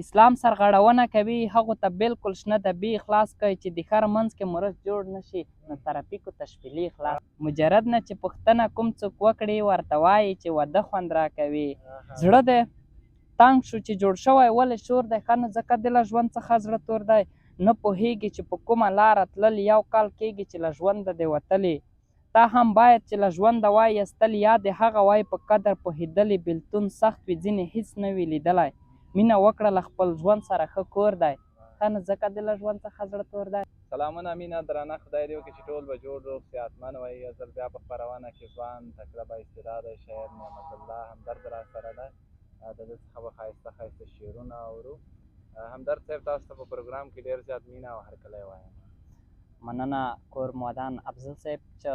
اسلام سرغړونه کوي هغو ته بالکل شنه ډبې خلاص کوي چې د ښار منځ کې مرز جوړ نه شي نو ترافیکو ته شپېلې خلاص مجرد نه چې پوښتنه کوم څوک وکړي ورته وایي چې واده خوند راکوي زړه دی تنګ شو چې جوړ شوی ولې شور دی ښه نو ځکه د له ژوند څخه زړه تور دی نه پوهېږي چې په کومه لاره تلل یو کال کېږي چې له ژونده دی وتلې تا هم باید چې له ژونده وای ایستل یا د هغه وای په قدر پوهېدلې بېلتون سخت وي ځینې هېڅ نه وي لیدلی مینه وکړه له خپل ژوند سره ښه کور دی ښه نو ځکه د له ژوند څخه زړه تور دی سلامونه مینه درنه خدای دې وکړي چې ټول به جوړ روغ صحتمند وئ یو ځل بیا په خپرونه کې ځوان تکړه با استعداده شاعر نعمت الله همدرد راسره ده د ده څخه به ښایسته ښایسته شعرونه اورو همدرد صاحب تاسو ته په پروګرام کې ډېر زیات مینه او هرکلی وایم مننه کور مودان افضل صاحب چې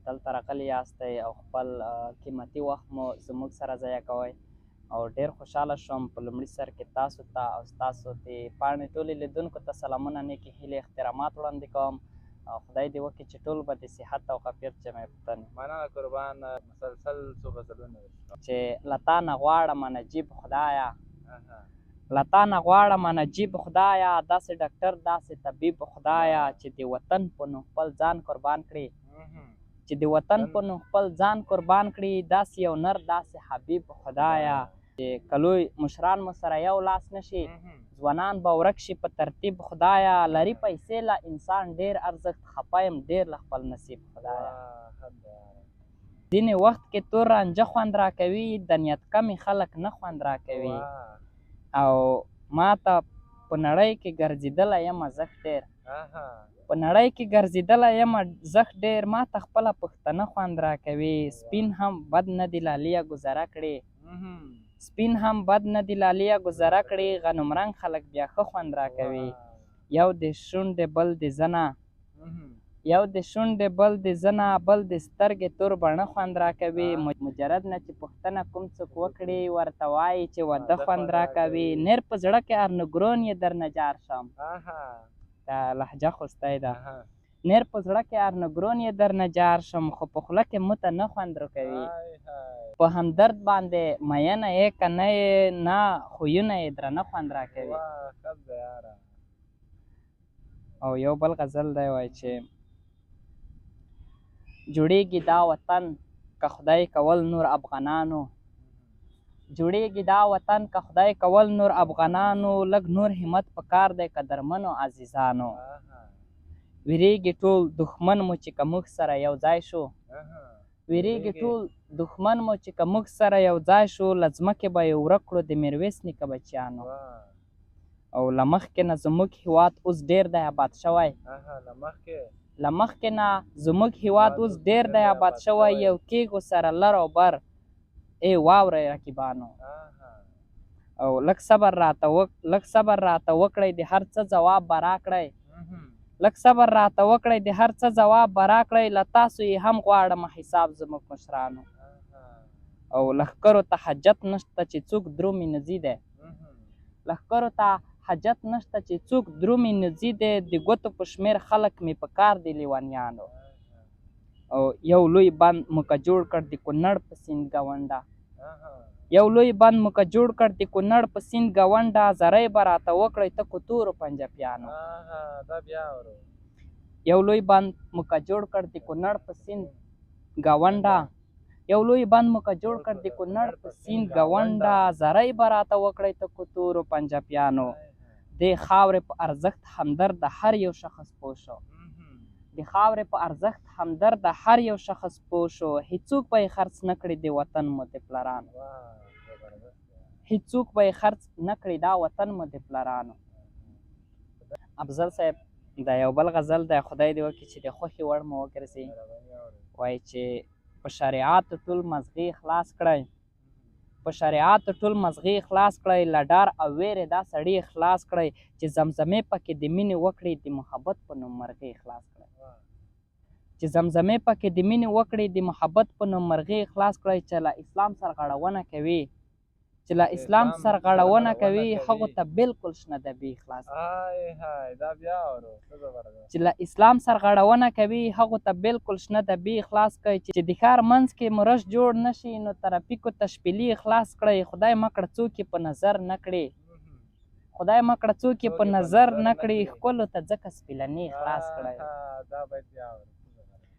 دلته راغلي یاستئ او خپل قیمتي وخت مو زموږ سره ضایع کوئ او ډېر خوشحاله شوم په لومړي سر کې تاسو ته او ستاسو د پاڼې ټولې لیدونکو ته سلامونه نیکې هیلې احترامات وړاندې کوم او خدای دې وکړي چې ټول به د صحت او عافیت جمع پوښتنې مننه قربان مسلسل څو غزلونه چې له تا نه غواړم نجیب خدایه له تا نه غواړم نجیب خدایه داسې ډاکټر داسې طبیب خدایه چې د وطن په نوم خپل ځان قربان کړي چې د وطن په نوم خپل ځان قربان کړي داسې یو نر داسې حبیب خدایه چې که لوی مشران مو سره یو لاس نشي ځوانان به ورک شي په ترتیب خدایه لري پیسې له انسان ډېر ارزښت خفه یم ډېر له خپل نصیب خدایه ځینې وخت کې تور رانجه خوند راکوي د نیت کمې خلک نه خوند راکوي او ما ته په نړۍ کې ګرځېدلی یم زښت ډېر په نړۍ کې ګرځېدلی یم زښت ډېر ما ته خپله پښتنه خوند راکوي سپین هم بد نه دي لالیه ګذره کړې سپین هم بد نه دي لالیه ګذره کړې غنم رنګ خلک بیا ښه خوند راکوي یو د شونډې بل د زنه یو د شونډې بل د زنه بل د سترګې تور بڼه خوند راکوي مجرد نه چې پوښتنه کوم څوک وکړي ورته وایي چې واده خوند راکوي نیر په زړه کې ارنګرون یې درنه جار شم دا لهجه خو ستی ده نیر په زړه کې ارنګرون یې درنه جار شم خو په خوله کې مته نه خوند راکوي په همدرد باندې مینه یې که نه یې نه خویونه یې درنه خوند راکوي او یو بل غزل دی وایي چې جوړیږي دا وطن که خدای کول نور افغانانو جوړیږي دا وطن که خدای کول نور افغانانو لږ نور همت پکار دی قدرمنو عزیزانو ویریږي ټول دښمن مو چې که موږ سره یو ځای شو ویریږي ټول دښمن مو چې که موږ سره یو ځای شو له ځمکې به یې ورک کړو د میرویس نیکه بچیانو او له مخکې نه زموږ هېواد اوس ډېر دی آباد شوی له مخکې نه زموږ هېواد اوس ډېر دی آباد شوی یو کېږو سره لر او بر ای واورئ رقیبانو او لږ صبر راته وکړئ د هر څه ځواب به راکړئ لږ صبر راته وکړئ د هر څه ځواب به راکړئ له تاسو یې هم غواړم حساب زموږ مشرانو او لښکرو ته حاجت نشته چې څوک درومي نځي دی لښکرو ته حاجت نشته چې څوک درومي نځي دی د ګوتو په شمېر خلک مې په کار دي لیونیانو او یو لوی بند موږه جوړ کړ د کونړ په سیند ګاونډه یو لوی بند موږه جوړ کړ د کونړ په سیند ګاونډه زری به راته وکړئ ته کتورو پنجابیانو یو لوی بند موږه جوړ کړ د کونړ په سیند ګاونډه یو لوی بند موږه جوړ کړ د کونړ په سیند ګاونډه زری به راته وکړئ ته کتورو پنجابیانو دې خاورې په ارزښت همدرد د هر یو شخص پوه شو د خاورې په ارزښت همدرد د هر یو شخص پوه شو هیڅوک به یې خرڅ نه کړي د وطن مو د پلرانو هیڅوک به یې خرڅ نه کړي دا وطن مو د پلرانو افضل صاحب دا یو بل غزل دی خدای دې وکړي چې د خوښې وړ مو وګرځي وایي چې په شریعاتو ټول مزغې خلاص کړئ په شریعاتو ټول مزغې خلاص کړئ له ډار او ویرې دا سړي خلاص کړئ چې زمزمې پکې د مینې وکړي د محبت په نوم مرغې خلاص کړئ چې زمزمې پکې د مینې وکړي د محبت په نوم مرغې خلاص کړئ چې له اسلام سرغړونه کوي چې له اسلام سرغړونه کوي هغو ته بالکل شنه ډبې خلاص چې له اسلام سرغړونه کوي هغو ته بالکل شنه ډبې خلاص کړئ چې د ښار منځ کې مرش جوړ نه شي نو ترافیکو ته شپېلې خلاص کړئ خدای مه کړه څوک یې په نظر نه کړي خدای مه کړه څوک یې څوک په یې په نظر نظر نه نه کړي کړي. ښکلو ته ځکه سپیلني خلاص کړی دا باید بیا اورم.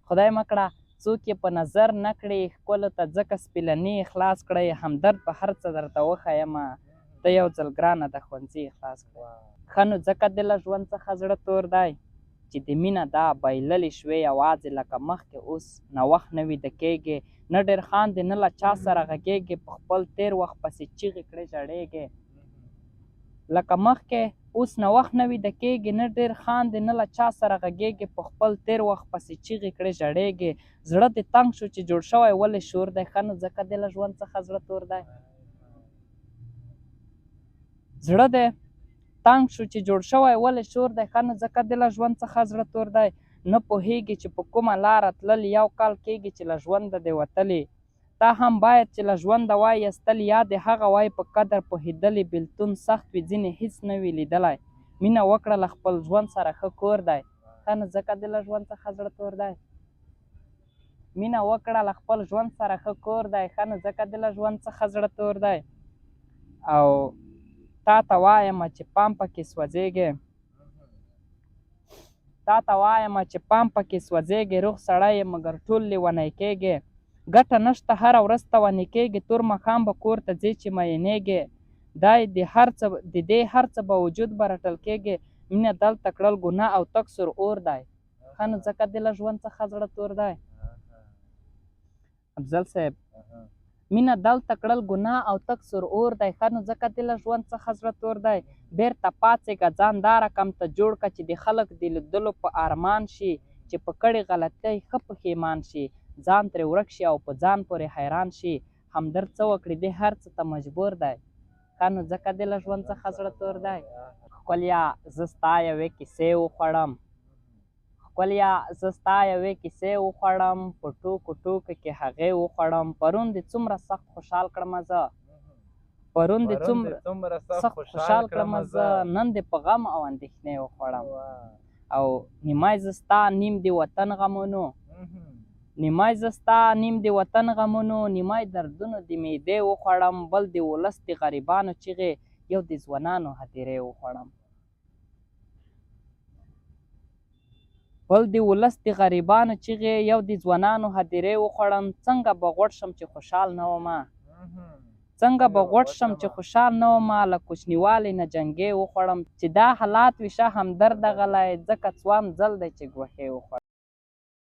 خدای مه کړه څوک یې په نظر نه کړي ښکلو ته ځکه سپیلني خلاص کړی همدرد په هر څه درته وښیمه ته یو ځل ګرانه د ښوونځي خلاص کړی ښه نو ځکه دې له ژوند څخه زړه تور دی چې د مینه دا بایللې شوې یوازې لکه مخکې اوس نوښت نه ویده کېږي نه ډېر خاندې نه له چا سره غږېږي په خپل تېر وخت پسې چیغې کړې ژړېږي لکه مخکې اوس نوښت نه ویده کېږي نه ډېر خاندې نه له چا سره غږېږي په خپل تېر وخت پسې چیغې کړې ژړېږي زړه دې تنګ شو چې جوړ شوی ولې شور دی ښه نو ځکه دې له ژوند څخه زړه تور دی زړه دې تنګ شو چې جوړ شوی ولې شور دی ښه نو ځکه دې له ژوند څخه زړه تور دی نه پوهېږي چې په کومه لاره تلل یو کال کېږي چې له ژونده دې وتلې تا هم باید چې له ژونده وای ایستل یا دې هغه وای په قدر پوهېدلې بېلتون سخت وي ځینې هېڅ نه وي لیدلی مینه وکړه له خپل ژوند سره ښه کور دی ښه نو ځکه دې له ژوند څخه زړه تور دی مینه وکړه له خپل ژوند سره ښه کور دی ښه نو ځکه دې له ژوند څخه زړه تور دی او تا ته وایمه چې پام پکې سوځېږې تا ته وایمه چې پام پکې سوځېږې روغ سړی یې مګر ټول لیونی کېږې ګټه نشته هره ورځ تاواني کېږي تور ماښام به کور ته ځې چې میینېږې د دې هر څه باوجود به رټل کېږي مینه دلته کړل ګناه او تک سور اور دی ښه نو ځکه دې له ژوند څخه زړه تور دی افضل صاحب مینه دلته کړل ګناه او تک سور اور دی ښه نو ځکه دې له ژوند څخه زړه تور دی بېرته پاڅېږه ځان دا رقم ته جوړ کړه چې د خلک د لیدلو په ارمان شي چې په کړې غلطۍ ښه پښیمان شي ځان ترې ورک شي او په ځان پورې حیران شي همدرد څه وکړي دی هر څه ته مجبور دی ښه نو ځکه دې له ژوند څخه زړه تور دی ښکلیا زه ستا یوې کیسې وخوړم ښکلیا زه ستا یوې کیسې وخوړم په ټوکو ټوکو کې هغې وخوړم پرون دې څومره سخت خوشحال کړمه زه پرون دې څومره سخت خوشحال کړمه زه نن دې په غم او اندېښنې وخوړم او نیمای زه ستا نیم دې وطن غمونو نیمای زه ستا نیم دې وطن غمونو نیمای دردونو د معدې وخوړم بل د ولس د غریبانو چیغې یو د ځوانانو هدیرې وخوړم بل د ولس د غریبانو چیغې یو د ځوانانو هدیرې وخوړم څنګه به غوړ شم چې خوشحال نه ومه څنګه به غوړ شم چې خوشحال نه ومه له کوچنیوالې نه جنګې وخوړم چې دا حالات وي شه همدرده غلی ځکه څوام ځل دی چې ګوښې وخوړم